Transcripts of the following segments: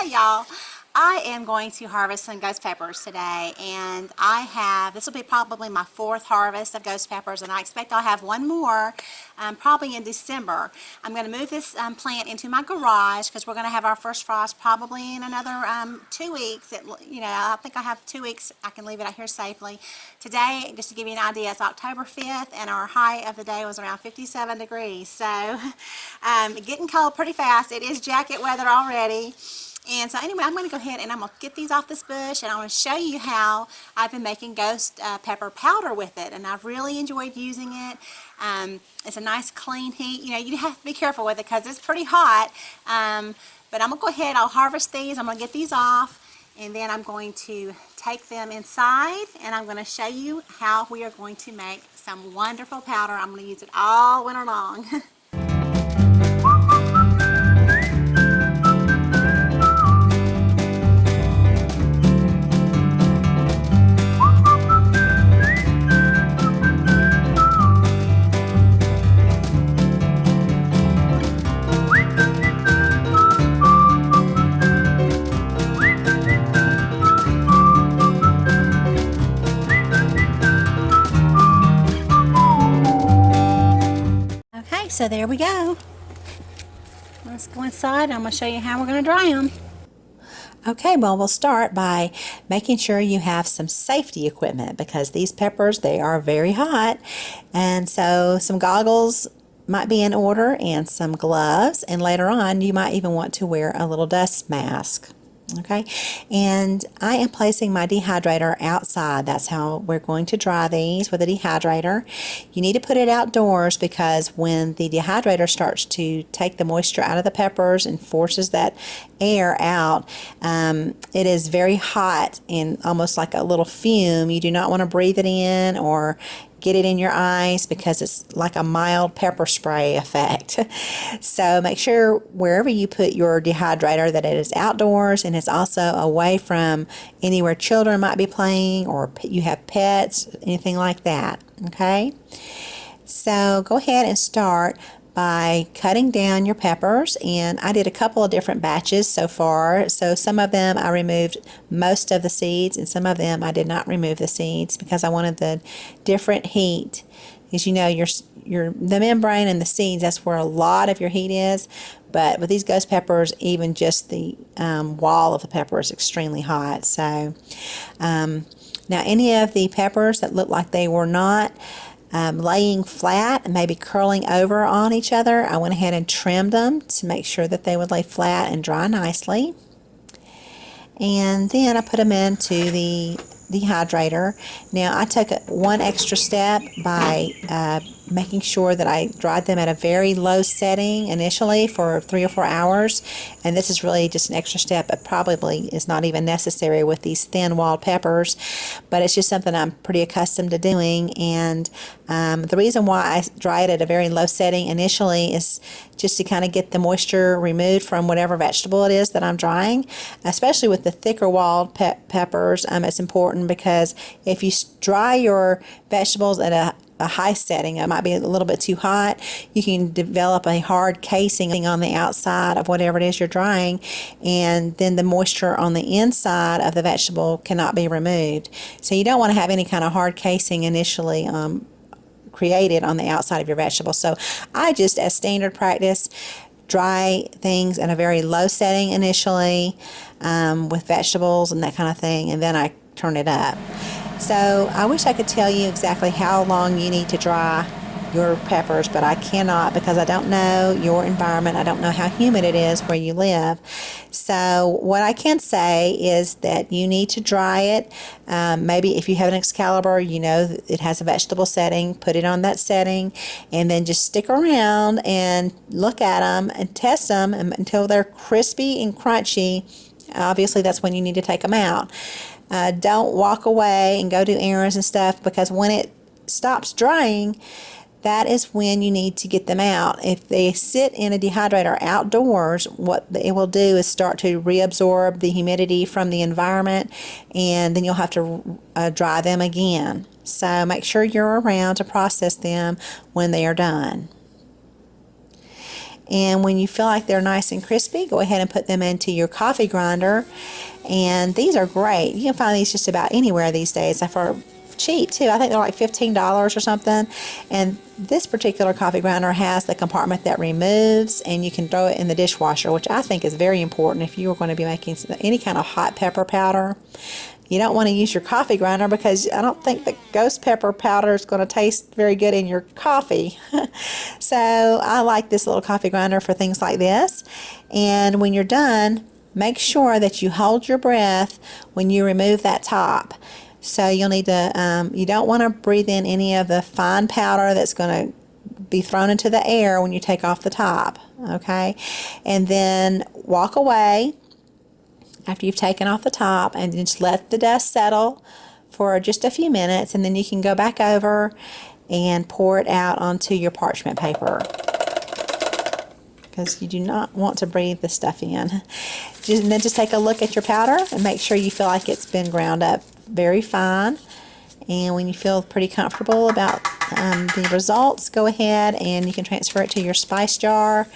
Hi y'all. I am going to harvest some ghost peppers today, and this will be probably my fourth harvest of ghost peppers, and I expect I'll have one more probably in December. I'm going to move this plant into my garage because we're going to have our first frost probably in another 2 weeks. I think I have 2 weeks. I can leave it out here safely. Today, just to give you an idea, it's October 5th, and our high of the day was around 57 degrees. So getting cold pretty fast. It is jacket weather already. And so anyway, I'm going to go ahead and I'm going to get these off this bush, and I want to show you how I've been making ghost pepper powder with it, and I've really enjoyed using it. It's a nice clean heat. You have to be careful with it because it's pretty hot, but I'm going to go ahead, I'll harvest these, I'm going to get these off, and then I'm going to take them inside, and I'm going to show you how we are going to make some wonderful powder. I'm going to use it all winter long. Okay, so there we go. Let's go inside. I'm going to show you how we're going to dry them. Okay, well, we'll start by making sure you have some safety equipment because these peppers, they are very hot. And so some goggles might be in order and some gloves. And later on, you might even want to wear a little dust mask. Okay, and I am placing my dehydrator outside. That's how we're going to dry these, with a dehydrator. You need to put it outdoors because when the dehydrator starts to take the moisture out of the peppers and forces that air out, it is very hot and almost like a little fume. You do not want to breathe it in or get it in your eyes because it's like a mild pepper spray effect. So make sure wherever you put your dehydrator that it is outdoors and it's also away from anywhere children might be playing or you have pets, anything like that. Okay, so go ahead and start by cutting down your peppers, and I did a couple of different batches so far. So some of them I removed most of the seeds, and some of them I did not remove the seeds because I wanted the different heat. As you know, the membrane and the seeds, that's where a lot of your heat is. But with these ghost peppers, even just the wall of the pepper is extremely hot. So now any of the peppers that look like they were not laying flat and maybe curling over on each other, I went ahead and trimmed them to make sure that they would lay flat and dry nicely. And then I put them into the dehydrator. Now I took one extra step by making sure that I dried them at a very low setting initially for 3 or 4 hours, and this is really just an extra step. It probably is not even necessary with these thin-walled peppers, but it's just something I'm pretty accustomed to doing. And the reason why I dry it at a very low setting initially is just to kind of get the moisture removed from whatever vegetable it is that I'm drying. Especially with the thicker walled peppers, it's important because if you dry your vegetables at a high setting, it might be a little bit too hot, you can develop a hard casing on the outside of whatever it is you're drying, and then the moisture on the inside of the vegetable cannot be removed. So you don't want to have any kind of hard casing initially created on the outside of your vegetable. So I just, as standard practice, dry things at a very low setting initially with vegetables and that kind of thing, and then I turn it up. So I wish I could tell you exactly how long you need to dry your peppers, but I cannot because I don't know your environment. I don't know how humid it is where you live. So what I can say is that you need to dry it. Maybe if you have an Excalibur, you know it has a vegetable setting, put it on that setting, and then just stick around and look at them and test them until they're crispy and crunchy. Obviously, that's when you need to take them out. Don't walk away and go do errands and stuff, because when it stops drying, that is when you need to get them out. If they sit in a dehydrator outdoors, what it will do is start to reabsorb the humidity from the environment, and then you'll have to dry them again. So make sure you're around to process them when they are done. And when you feel like they're nice and crispy, go ahead and put them into your coffee grinder. And these are great. You can find these just about anywhere these days. For cheap too. I think they're like $15 or something. And this particular coffee grinder has the compartment that removes, and you can throw it in the dishwasher, which I think is very important if you are going to be making any kind of hot pepper powder. You don't want to use your coffee grinder because I don't think the ghost pepper powder is going to taste very good in your coffee. So I like this little coffee grinder for things like this. And when you're done, make sure that you hold your breath when you remove that top. So you'll need to, you don't want to breathe in any of the fine powder that's going to be thrown into the air when you take off the top, okay? And then walk away after you've taken off the top and just let the dust settle for just a few minutes, and then you can go back over and pour it out onto your parchment paper, because you do not want to breathe the stuff in. And then just take a look at your powder and make sure you feel like it's been ground up very fine. And when you feel pretty comfortable about the results, go ahead and you can transfer it to your spice jar.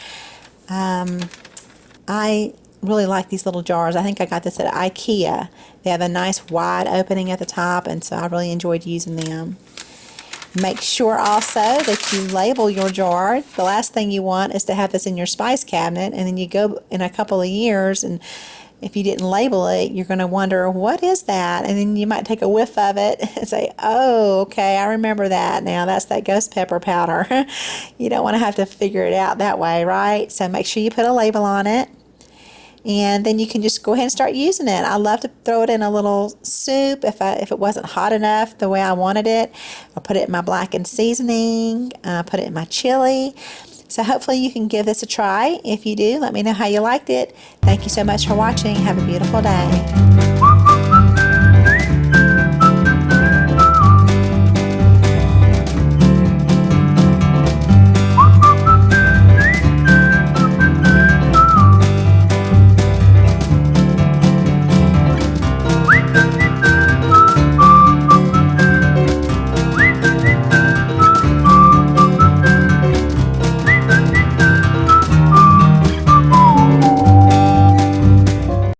I really like these little jars. I think I got this at IKEA. They have a nice wide opening at the top, and so I really enjoyed using them. Make sure also that you label your jar. The last thing you want is to have this in your spice cabinet, and then you go in a couple of years, and if you didn't label it, you're going to wonder, what is that? And then you might take a whiff of it and say, oh, okay, I remember that now. That's that ghost pepper powder. You don't want to have to figure it out that way, right? So make sure you put a label on it. And then you can just go ahead and start using it. I love to throw it in a little soup if it wasn't hot enough the way I wanted it. I'll put it in my blackened seasoning, put it in my chili. So hopefully you can give this a try. If you do, let me know how you liked it. Thank you so much for watching. Have a beautiful day.